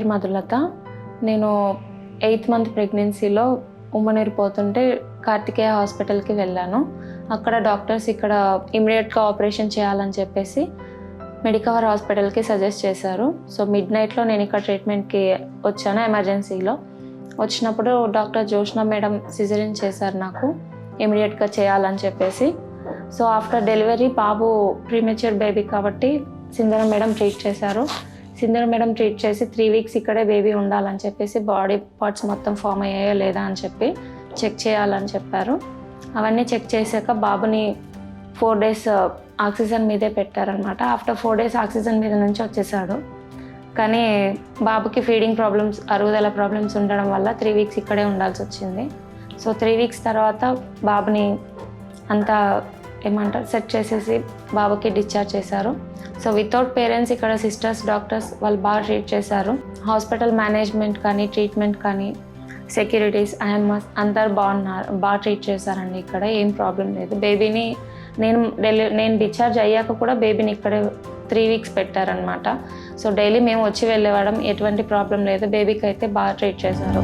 పేరు మధులత. నేను 8th month ప్రెగ్నెన్సీలో ఉమ్మనీరు పోతుంటే కార్తికేయ హాస్పిటల్కి వెళ్ళాను. అక్కడ డాక్టర్స్ ఇక్కడ ఇమీడియట్గా ఆపరేషన్ చేయాలని చెప్పేసి మెడికవర్ హాస్పిటల్కి సజెస్ట్ చేశారు. సో మిడ్నైట్లో నేను ఇక్కడ ట్రీట్మెంట్కి వచ్చాను. ఎమర్జెన్సీలో వచ్చినప్పుడు డాక్టర్ జోష్న మేడం సిజరిన్ చేశారు నాకు ఇమీడియట్గా చేయాలని చెప్పేసి. సో ఆఫ్టర్ డెలివరీ బాబు ప్రీమెచ్యూర్ బేబీ కాబట్టి సింధూర మేడం ట్రీట్ చేశారు. సింధూర మేడం ట్రీట్ చేసి 3 వీక్స్ ఇక్కడే బేబీ ఉండాలని చెప్పేసి బాడీ పార్ట్స్ మొత్తం ఫామ్ అయ్యాయో లేదా అని చెప్పి చెక్ చేయాలని చెప్పారు. అవన్నీ చెక్ చేశాక బాబుని 4 days ఆక్సిజన్ మీదే పెట్టారనమాట. ఆఫ్టర్ 4 days ఆక్సిజన్ మీద నుంచి వచ్చేసాడు. కానీ బాబుకి ఫీడింగ్ ప్రాబ్లమ్స్, అరుగుదల ప్రాబ్లమ్స్ ఉండడం వల్ల 3 వీక్స్ ఇక్కడే ఉండాల్సి వచ్చింది. సో 3 వీక్స్ తర్వాత బాబుని అంతా సెట్ చేసేసి బాబుకి డిశ్చార్జ్ చేశారు. సో వితౌట్ పేరెంట్స్ ఇక్కడ సిస్టర్స్, డాక్టర్స్ వాళ్ళు బాగా ట్రీట్ చేశారు. హాస్పిటల్ మేనేజ్మెంట్ కానీ, ట్రీట్మెంట్ కానీ, సెక్యూరిటీస్, ఐఎంఎస్ అందరు బాగా ట్రీట్ చేశారండి. ఇక్కడ ఏం ప్రాబ్లం లేదు. బేబీని నేను డిశ్చార్జ్ అయ్యాక కూడా బేబీని ఇక్కడే 3 వీక్స్ పెట్టారనమాట. సో డైలీ మేము వచ్చి వెళ్ళేవాళ్ళం, ఎటువంటి ప్రాబ్లం లేదు. బేబీకి అయితే బాగా ట్రీట్ చేశారు.